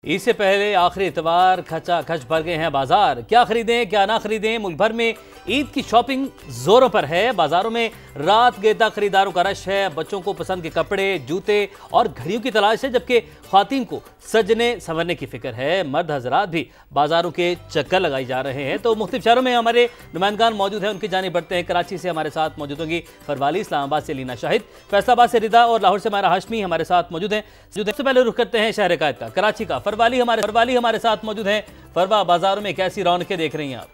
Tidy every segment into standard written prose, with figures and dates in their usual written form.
ईद से पहले आखिरी इतवार खचाखच भर गए हैं बाजार। क्या खरीदें क्या ना खरीदें, मुल्क भर में ईद की शॉपिंग जोरों पर है। बाजारों में रात गए तक खरीदारों का रश है। बच्चों को पसंद के कपड़े, जूते और घड़ियों की तलाश है, जबकि ख्वातीन को सजने संवरने की फिक्र है। मर्द हजरात भी बाजारों के चक्कर लगाई जा रहे हैं। तो मुख्तलिफ शहरों में हमारे नुमाइंदगान मौजूद हैं, उनकी जानिब बढ़ते हैं। कराची से हमारे साथ मौजूद होंगी फरवाली, इस्लामाबाद से लीना शाहिद, फैसलाबाद से रिदा और लाहौर से हमारा हाशमी हमारे साथ मौजूद हैं। सबसे पहले रुख करते हैं शहर कायद का, कराची का। फरवाली हमारे साथ मौजूद हैं। फरवा, बाजारों में कैसी रौनकें देख रही हैं आप?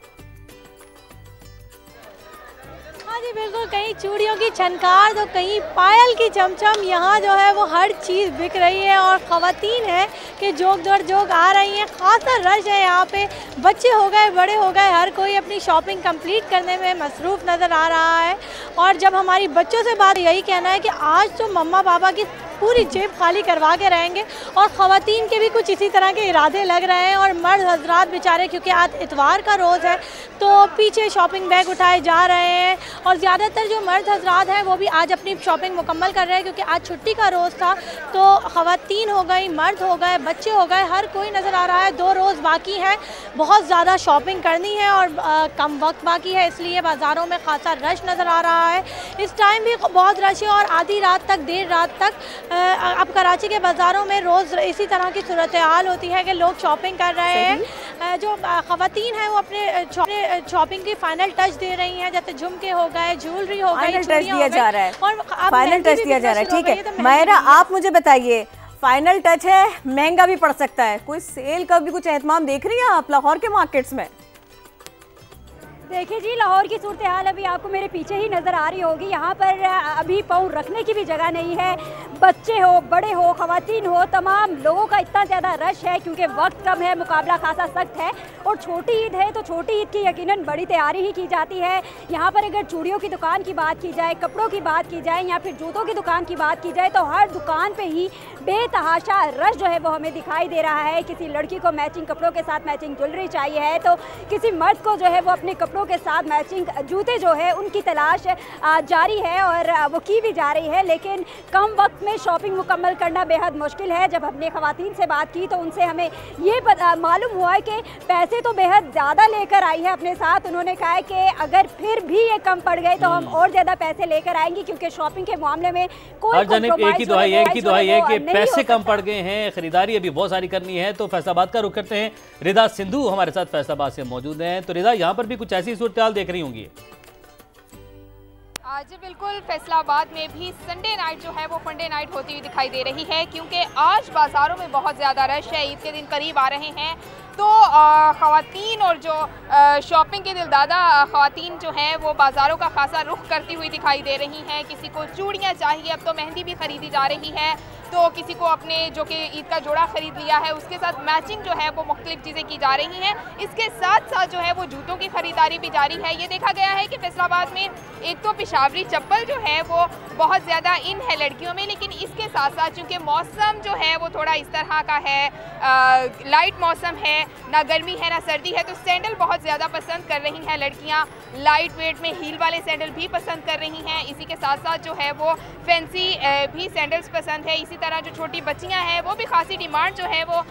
बिल्कुल, कहीं चूड़ियों की छनकार तो कहीं पायल की चमचम। यहाँ जो है वो हर चीज़ बिक रही है और ख़वातीन है कि जोक दर जोक आ रही हैं। ख़ासा रश है यहाँ पे। बच्चे हो गए, बड़े हो गए, हर कोई अपनी शॉपिंग कंप्लीट करने में मसरूफ़ नज़र आ रहा है। और जब हमारी बच्चों से बात, यही कहना है कि आज तो मम्मा पापा की पूरी जेब खाली करवा के रहेंगे। और ख़वातीन के भी कुछ इसी तरह के इरादे लग रहे हैं। और मर्द हजरात बेचारे, क्योंकि आज इतवार का रोज़ है, तो पीछे शॉपिंग बैग उठाए जा रहे हैं। और ज़्यादातर जो मर्द हजरात हैं वो भी आज अपनी शॉपिंग मुकम्मल कर रहे हैं, क्योंकि आज छुट्टी का रोज़ था। तो ख़वातीन हो गई, मर्द हो गए, बच्चे हो गए, हर कोई नज़र आ रहा है। 2 रोज़ बाकी हैं, बहुत ज़्यादा शॉपिंग करनी है और कम वक्त बाकी है, इसलिए बाज़ारों में खासा रश नज़र आ रहा है। इस टाइम भी बहुत रश है और आधी रात तक, देर रात तक अब कराची के बाज़ारों में रोज़ इसी तरह की सूरत हाल होती है कि लोग शॉपिंग कर रहे हैं। जो ख़वातीन हैं वो अपने शॉपिंग की फाइनल टच दे रही हैं, जैसे झुमके हो गए, ज्वेलरी हो गई, टच दिया जा रहा है और फाइनल टच दिया जा रहा है। ठीक है मायरा, आप मुझे बताइए, फाइनल टच है, महंगा भी पड़ सकता है, कोई सेल का भी कुछ एहतमाम देख रही हैं आप लाहौर के मार्केट्स में? देखिए जी, लाहौर की सूरत हाल अभी आपको मेरे पीछे ही नज़र आ रही होगी। यहाँ पर अभी पाँव रखने की भी जगह नहीं है। बच्चे हो, बड़े हो, ख़वातीन हो, तमाम लोगों का इतना ज़्यादा रश है क्योंकि वक्त कम है, मुकाबला खासा सख्त है। और छोटी ईद है तो छोटी ईद की यकीनन बड़ी तैयारी ही की जाती है। यहाँ पर अगर चूड़ियों की दुकान की बात की जाए, कपड़ों की बात की जाए या फिर जूतों की दुकान की बात की जाए, तो हर दुकान पर ही बेतहाशा रश जो है वो हमें दिखाई दे रहा है। किसी लड़की को मैचिंग कपड़ों के साथ मैचिंग ज्वेलरी चाहिए है, तो किसी मर्द को जो है वो अपने कपड़ों के साथ मैचिंग जूते जो है उनकी तलाश जारी है और वो की भी जा रही है। लेकिन कम वक्त में शॉपिंग मुकम्मल करना बेहद मुश्किल है। जब हमने ख़वातीन से बात की तो उनसे हमें ये मालूम हुआ है कि पैसे तो बेहद ज़्यादा लेकर आई है अपने साथ। उन्होंने कहा है कि अगर फिर भी ये कम पड़ गए तो हम और ज़्यादा पैसे लेकर आएंगी, क्योंकि शॉपिंग के मामले में कोई एक ही दुआई है कि पैसे कम पड़ गए हैं, खरीदारी अभी बहुत सारी करनी है। तो फैसलाबाद का रुख करते हैं। रिदा सिंधु हमारे साथ फैसलाबाद से मौजूद हैं। तो रिदा, यहाँ पर भी कुछ ऐसी सूरत हाल देख रही होंगी? जी बिल्कुल, फैसलाबाद में भी संडे नाइट जो है वो फंडे नाइट होती हुई दिखाई दे रही है, क्योंकि आज बाज़ारों में बहुत ज़्यादा रश है। ईद के दिन करीब आ रहे हैं तो ख़वातीन और जो शॉपिंग के दिलदादा ख़वातीन जो हैं वो बाज़ारों का खासा रुख करती हुई दिखाई दे रही हैं। किसी को चूड़ियाँ चाहिए, अब तो मेहंदी भी ख़रीदी जा रही है, तो किसी को अपने जो कि ईद का जोड़ा ख़रीद लिया है उसके साथ मैचिंग जो है वो मुख्तलिफ चीज़ें की जा रही हैं। इसके साथ साथ जो है वो जूतों की ख़रीदारी भी जारी है। ये देखा गया है कि फैसलाबाद में एक तो पेशावरी चप्पल जो है वो बहुत ज़्यादा इन है लड़कियों में, लेकिन इसके साथ साथ चूँकि मौसम जो है वो थोड़ा इस तरह का है, लाइट मौसम है, ना गर्मी है ना सर्दी है, तो सैंडल बहुत ज़्यादा पसंद कर रही हैं लड़कियाँ। लाइट वेट में हील वाले सैंडल भी पसंद कर रही हैं। इसी के साथ साथ जो है वो फैंसी भी सैंडल्स पसंद है। इसी तरह जो छोटी बच्चियां हैं वो भी खासी डिमांड जो है वो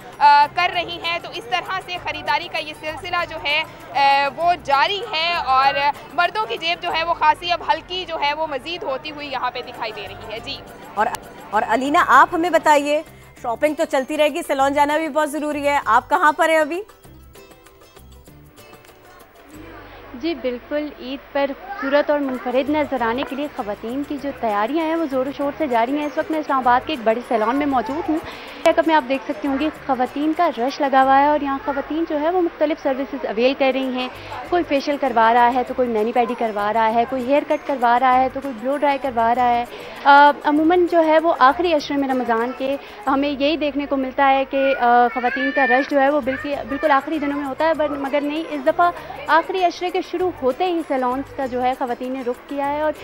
कर रही हैं। तो इस तरह से ख़रीदारी का ये सिलसिला जो है वो जारी है और मर्दों की जेब जो है वो खासी अब हल्की जो है वो मज़ीद होती हुई यहाँ पे दिखाई दे रही है। जी और अलीना, आप हमें बताइए, शॉपिंग तो चलती रहेगी, सैलून जाना भी बहुत ज़रूरी है, आप कहाँ पर हैं अभी? जी बिल्कुल, ईद पर खूबसूरत और मुनफरिद नज़र आने के लिए ख़वातीन की जो तैयारियां हैं वो ज़ोरों शोर से जारी हैं। इस वक्त मैं इस्लामाबाद के एक बड़े सैलून में मौजूद हूँ। चेकअप में आप देख सकती होंगी ख़वातीन का रश लगा हुआ है और यहाँ ख़वातीन जो है वो मुख्तलिफ सर्विसेज अवेल कर रही हैं। कोई फेशियल करवा रहा है, तो कोई मैनी पैडी करवा रहा है, कोई हेयर कट करवा रहा है, तो कोई ब्लो ड्राई करवा रहा है। अमूमन जो है वो आखिरी अशरे में रमज़ान के हमें यही देखने को मिलता है कि ख़वातीन का रश जो है वो बिल्कुल आखिरी दिनों में होता है, मगर नहीं, इस दफ़ा आखिरी अशरे के शुरू होते ही सैलून्स का जो है ख़वातीन ने रुख किया है और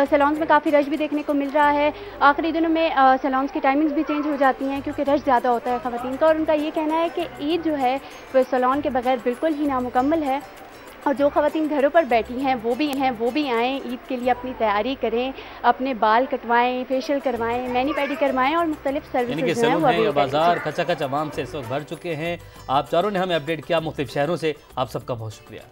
सैलून्स में काफ़ी रश भी देखने को मिल रहा है। आखिरी दिनों में सैलून्स की टाइमिंग्स भी चेंज हो जाती हैं क्योंकि रश ज़्यादा होता है ख़वातीन का, और उनका ये कहना है कि ईद जो है वो सैलून के बगैर बिल्कुल ही नामुकम्मल है। और जो ख़वातीन घरों पर बैठी हैं वो भी आएँ, ईद के लिए अपनी तैयारी करें, अपने बाल कटवाएं, फेशियल करवाएं, मैनी पेडी करवाएं और मुख्तलिफ सर्विसेज हैं वो अवेल करें। बाजार खचाखच आवाम से इस वक्त भर चुके हैं। आप चारों ने हमें अपडेट किया मुख्तलिफ शहरों से, आप सबका बहुत शुक्रिया।